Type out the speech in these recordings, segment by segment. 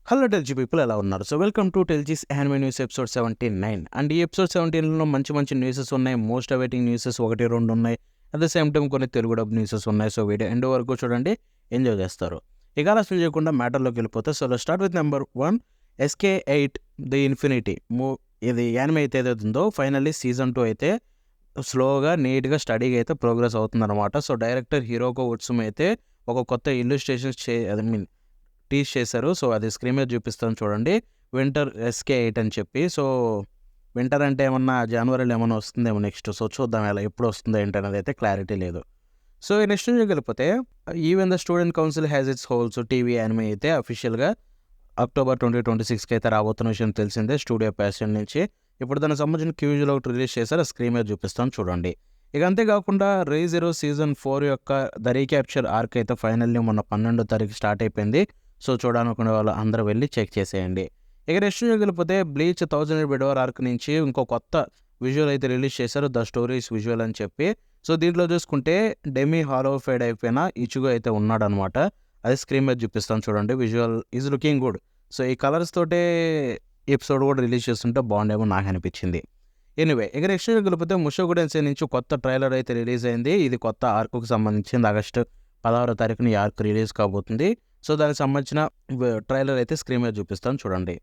Hello టెల్జీ people ఎలా ఉన్నారు? So welcome to టెల్జీస్ యానిమే న్యూస్ ఎపిసోడ్ 79. అండ్ ఈ ఎపిసోడ్ 17లో మంచి మంచి న్యూసెస్ ఉన్నాయి. మోస్ట్ అవైటింగ్ న్యూసెస్ 1-2 ఉన్నాయి. అట్ ద సేమ్ టైం కొన్ని తెలుగు డబ్ న్యూసెస్ ఉన్నాయి. సో వీడియో ఎండ్ వరకు చూడండి, ఎంజాయ్ చేస్తారు. ఇక ఆలస్యం చేయకుండా మ్యాటర్లోకి వెళ్ళిపోతే, so start with number 1, SK8 the infinity ఇది యానిమే అయితే ఏదైతుందో ఫైనల్లీ సీజన్ 2 అయితే స్లోగా నీట్గా స్టడీగా అయితే ప్రోగ్రెస్ అవుతుందన్నమాట. సో డైరెక్టర్ హిరోకో ఉట్సుమి అయితే ఒక కొత్త ఇల్లుస్ట్రేషన్స్ టీచ్ చేశారు. సో అది స్క్రీన్ మీద చూపిస్తాను చూడండి, వింటర్ SK8 అని చెప్పి. సో వింటర్ అంటే ఏమన్నా జనవరిలో ఏమన్నా వస్తుందేమో నెక్స్ట్. సో చూద్దాం ఎలా ఎప్పుడు వస్తుందో ఏంటనేది అయితే క్లారిటీ లేదు. సో నెక్స్ట్ వెళ్ళిపోతే, even the student council has its holes TV anime అయితే అఫీషియల్గా అక్టోబర్ 2026కి అయితే రాబోతున్న విషయం తెలిసిందే స్టూడియో ప్యాషన్ నుంచి. ఇప్పుడు దానికి సంబంధించిన క్యూజులు ఒకటి రిలీజ్ చేశారు, స్క్రీన్ మీద చూపిస్తాను చూడండి. ఇక అంతేకాకుండా Re:Zero సీజన్ 4 యొక్క ద రీక్యాప్చర్ ఆర్క్ అయితే ఫైనల్లీ మొన్న 12వ తారీఖు స్టార్ట్ అయిపోయింది. సో చూడాలనుకునే వాళ్ళు అందరూ వెళ్ళి చెక్ చేసేయండి. ఇక నెక్స్ట్ వెళ్ళిపోతే, బ్లీచ్ 1000 బెడోర్ ఆర్క్ నుంచి ఇంకో కొత్త విజువల్ అయితే రిలీజ్ చేశారు, ద స్టోరీస్ విజువల్ అని చెప్పి. సో దీంట్లో చూసుకుంటే డెమీ హాలోఫైడ్ అయిపోయిన ఇచుగో అయితే ఉన్నాడనమాట. అది స్క్రీన్ మీద చూపిస్తాను చూడండి. Visual is looking good. So ఈ కలర్స్ తోటే ఎపిసోడ్ కూడా రిలీజ్ చేస్తుంటే బాగుండేమో నాకు అనిపించింది. ఎనీవే, ఇక నెక్స్ట్ వెళ్ళిపోతే ముషోకు టెన్సై నుంచి కొత్త ట్రైలర్ అయితే రిలీజ్ అయింది. ఇది కొత్త ఆర్క్కు సంబంధించింది. ఆగస్టు 16వ తారీఖున ఈ ఆర్క్ రిలీజ్ కాబోతుంది. సో దానికి సంబంధించిన ట్రైలర్ అయితే స్క్రీన్ మీద చూపిస్తాను చూడండి.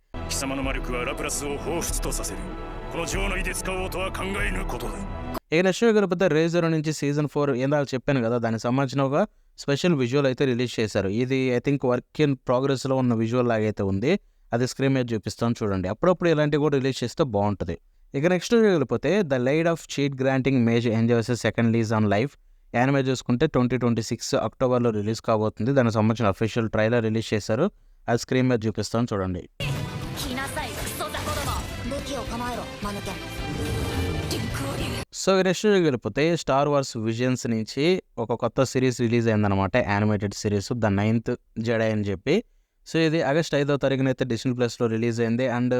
ఇక నెక్స్ట్ వెళ్ళిపోతే Re:Zero నుంచి సీజన్ 4 ఏందాక చెప్పాను కదా, దానికి సంబంధించిన ఒక స్పెషల్ విజువల్ అయితే రిలీజ్ చేశారు. ఇది ఐ థింక్ వర్క్ ఇన్ ప్రోగ్రెస్లో ఉన్న విజువల్ లాగైతే ఉంది. అది స్క్రీన్ మీద చూపిస్తాను చూడండి. అప్పుడప్పుడు ఇలాంటివి కూడా రిలీజ్ చేస్తే బాగుంటుంది. ఇక నెక్స్ట్ వెళ్ళిపోతే, the laid of cheat granting maze enjoys second lease on life anime చూసుకుంటే 2026 అక్టోబర్లో రిలీజ్ కాబోతుంది. దానికి సంబంధించిన అఫీషియల్ ట్రైలర్ రిలీజ్ చేశారు, అది స్క్రీన్ మీద చూపిస్తాను చూడండి. సో నెక్స్ట్ వెళ్ళిపోతే, స్టార్ వార్స్ విజన్స్ నుంచి ఒక కొత్త సిరీస్ రిలీజ్ అయిందనమాట, యానిమేటెడ్ సిరీస్ ద 9th జెడై అని చెప్పి. సో ఇది ఆగస్ట్ 5వ తారీఖున అయితే Disney+లో రిలీజ్ అయింది. అండ్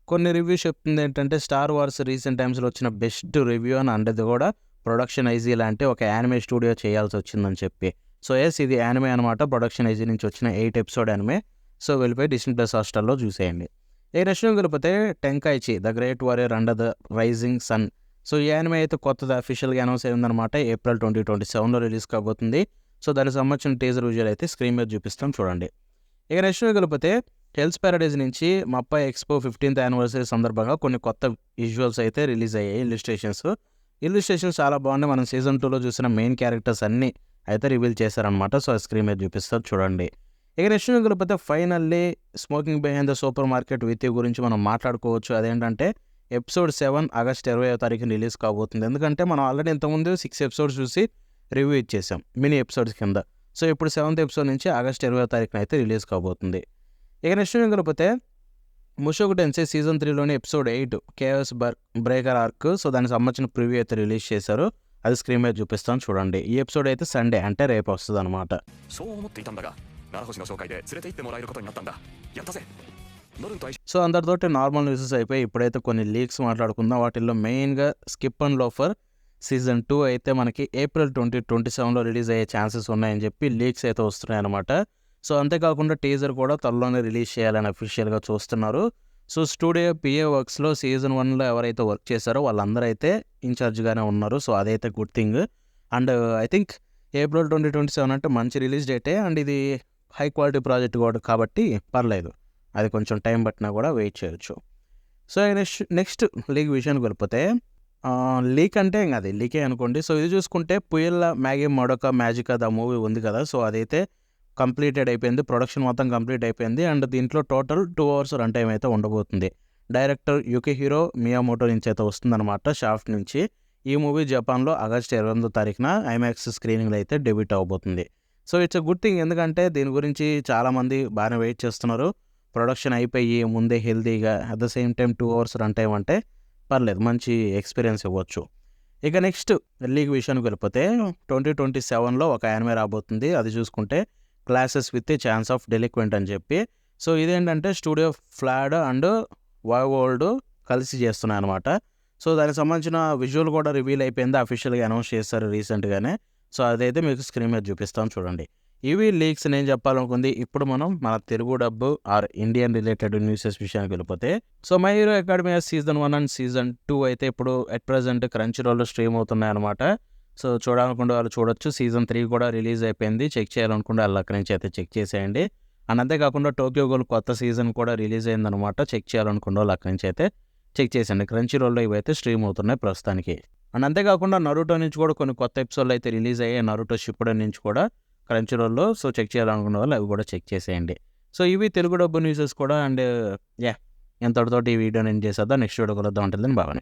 కొన్ని రివ్యూస్ చెప్తుంది ఏంటంటే, స్టార్ వార్స్ రీసెంట్ టైమ్స్లో వచ్చిన బెస్ట్ రివ్యూ అని, అండది కూడా ప్రొడక్షన్ ఐజీ లాంటి ఒక యానిమే స్టూడియో చేయాల్సి వచ్చిందని చెప్పి. సో ఇది యానిమే అనమాట, ప్రొడక్షన్ ఐజీ నుంచి వచ్చిన 8 ఎపిసోడ్ యానిమే. సో వెళ్ళిపోయి Disney+ హాస్టల్లో చూసేయండి. ఏ నెక్స్ట్ వెళ్ళిపోతే, Tenkaichi the great warrior under the rising sun. So ఈ యానిమే అయితే కొత్తది అఫీషియల్గా అనౌన్స్ అయిందనమాట, ఏప్రిల్ 2027లో రిలీజ్ కాబోతుంది. సో దానికి సంబంధించిన టీజర్ విజువల్ అయితే స్క్రీన్ మీద చూపిస్తాం చూడండి. ఇక నెక్స్ట్ వెళ్ళిపోతే, హెల్స్ ప్యారడైజ్ నుంచి మప్పై ఎక్స్పో 15th యానివర్సరీ సందర్భంగా కొన్ని కొత్త విజువల్స్ అయితే రిలీజ్ అయ్యాయి. ఇల్లుస్ట్రేషన్స్ చాలా బాగున్నాయి. మనం సీజన్ 2లో చూసిన మెయిన్ క్యారెక్టర్స్ అన్నీ అయితే రివీల్ చేశారనమాట. సో స్క్రీన్ మీద చూపిస్తారు చూడండి. ఇక నెక్స్ట్ వెళ్ళిపోతే, finally smoking behind the super market with you గురించి మనం మాట్లాడుకోవచ్చు. అదేంటంటే ఎపిసోడ్ 7 ఆగస్ట్ 20వ తారీఖున రిలీజ్ కాబోతుంది. ఎందుకంటే మనం ఆల్రెడీ ఇంతకుముందు 6 ఎపిసోడ్స్ చూసి రివ్యూ ఇచ్చేసాం మినీ ఎపిసోడ్స్ కింద. సో ఇప్పుడు 7th ఎపిసోడ్ నుంచి ఆగస్ట్ 20వ తారీఖున అయితే రిలీజ్ కాబోతుంది. ఇక నెక్స్ట్ వెళ్ళిపోతే, ముషోకు టెన్సై సీజన్ 3లోని episode 8 KS breaker arc. So దానికి సంబంధించిన ప్రివ్యూ అయితే రిలీజ్ చేశారు, అది స్క్రీన్ మీద చూపిస్తాను చూడండి. ఈ ఎపిసోడ్ అయితే సండే అంటే రేపు వస్తుంది అనమాట. సో అందరితోటి నార్మల్ న్యూసెస్ అయిపోయి ఇప్పుడైతే కొన్ని లీక్స్ మాట్లాడుకుందాం. వాటిల్లో మెయిన్గా స్కిప్ అండ్ లోఫర్ సీజన్ 2 అయితే మనకి ఏప్రిల్ 2027లో రిలీజ్ అయ్యే ఛాన్సెస్ ఉన్నాయని చెప్పి లీక్స్ అయితే వస్తున్నాయి అనమాట. సో అంతేకాకుండా టీజర్ కూడా త్వరలోనే రిలీజ్ చేయాలని అఫీషియల్గా చూస్తున్నారు. సో స్టూడియో PA వర్క్స్లో సీజన్ 1లో ఎవరైతే వర్క్ చేశారో వాళ్ళందరూ అయితే ఇన్ఛార్జ్గానే ఉన్నారు. సో అదైతే good thing. And I think April 2027 అంటే మంచి రిలీజ్ డేటే. అండ్ ఇది హై క్వాలిటీ ప్రాజెక్ట్ కూడా కాబట్టి పర్లేదు, అది కొంచెం టైం పట్టినా కూడా వెయిట్ చేయొచ్చు. సో నెక్స్ట్ లీక్ విషయానికి వెళ్ళిపోతే, లీక్ అంటే ఇంకా అది లీకే అనుకోండి. సో ఇది చూసుకుంటే, పుయల్ల మ్యాగీ మడొక మ్యాజికా ద మూవీ ఉంది కదా, సో అదైతే కంప్లీటెడ్ అయిపోయింది, ప్రొడక్షన్ మొత్తం కంప్లీట్ అయిపోయింది. అండ్ దీంట్లో టోటల్ 2 hours రన్ టైం అయితే ఉండబోతుంది. డైరెక్టర్ యుకిహిరో మియామోటో నుంచి అయితే వస్తుందన్నమాట, షాఫ్ట్ నుంచి. ఈ మూవీ జపాన్లో ఆగస్ట్ 28వ తారీఖున ఐమాక్స్ స్క్రీనింగ్లో అయితే డెబ్యూట్ అవబోతుంది. So it's a good thing, ఎందుకంటే దీని గురించి చాలామంది బాగానే వెయిట్ చేస్తున్నారు. ప్రొడక్షన్ అయిపోయి ముందే హెల్తీగా at the same time 2 hours run time అంటే పర్లేదు, మంచి ఎక్స్పీరియన్స్ ఇవ్వచ్చు. ఇక నెక్స్ట్ లీగ్ విషయానికి వెళ్ళిపోతే, 2027లో ఒక యానిమే రాబోతుంది. అది చూసుకుంటే క్లాసెస్ విత్ ఛాన్స్ ఆఫ్ డెలిక్వెంట్ అని చెప్పి. సో ఇదేంటంటే స్టూడియో ఫ్లాడ్ అండ్ వైవోల్డ్ కలిసి చేస్తున్నాయి అనమాట. సో దానికి సంబంధించిన విజువల్ కూడా రివీల్ అయిపోయింది, అఫీషియల్గా అనౌన్స్ చేస్తారు రీసెంట్గానే. సో అదైతే మీకు స్క్రీన్ మీద చూపిస్తాను చూడండి. ఇవి లీక్స్ నేను చెప్పాలనుకుంది. ఇప్పుడు మనం మన తెలుగు డబ్బు ఆర్ ఇండియన్ రిలేటెడ్ న్యూసెస్ విషయానికి వెళ్ళిపోతే, so my hero academia season 1 and season 2 అయితే ఇప్పుడు అట్ ప్రెజెంట్ క్రంచీ రోల్‌లో స్ట్రీమ్ అవుతున్నాయన్నమాట. సో చూడాలనుకునే వాళ్ళు చూడొచ్చు. సీజన్ 3 కూడా రిలీజ్ అయిపోయింది. చెక్ చేయాలనుకుంటే ఆళ్ళు అక్కడి నుంచి అయితే చెక్ చేసేయండి. అండ్ అంతేకాకుండా టోక్యో గోల్ కొత్త సీజన్ కూడా రిలీజ్ అయిందనమాట. చెక్ చేయాలనుకునే వాళ్ళు అక్కడి నుంచి అయితే చెక్ చేసేయండి. క్రంచీ రోల్‌లో ఇవైతే స్ట్రీమ్ అవుతున్నాయి ప్రస్తుతానికి. అండ్ అంతేకాకుండా నరుటో నుంచి కూడా కొన్ని కొత్త ఎపిసోడ్‌లు అయితే రిలీజ్ అయ్యాయి. నరుటో షిప్పుడెన్ నుంచి కూడా క్రంచీ రోల్‌లో. సో చెక్ చేయాలనుకునే వాళ్ళు అవి కూడా చెక్ చేసేయండి. సో ఇవి తెలుగు డబ్బు న్యూసెస్ కూడా. And yeah! ఇంతటితోటి ఈ వీడియోని ఎండ్ చేసేద్దాం. నెక్స్ట్ వీడియో కలుద్దాం. Until then bye.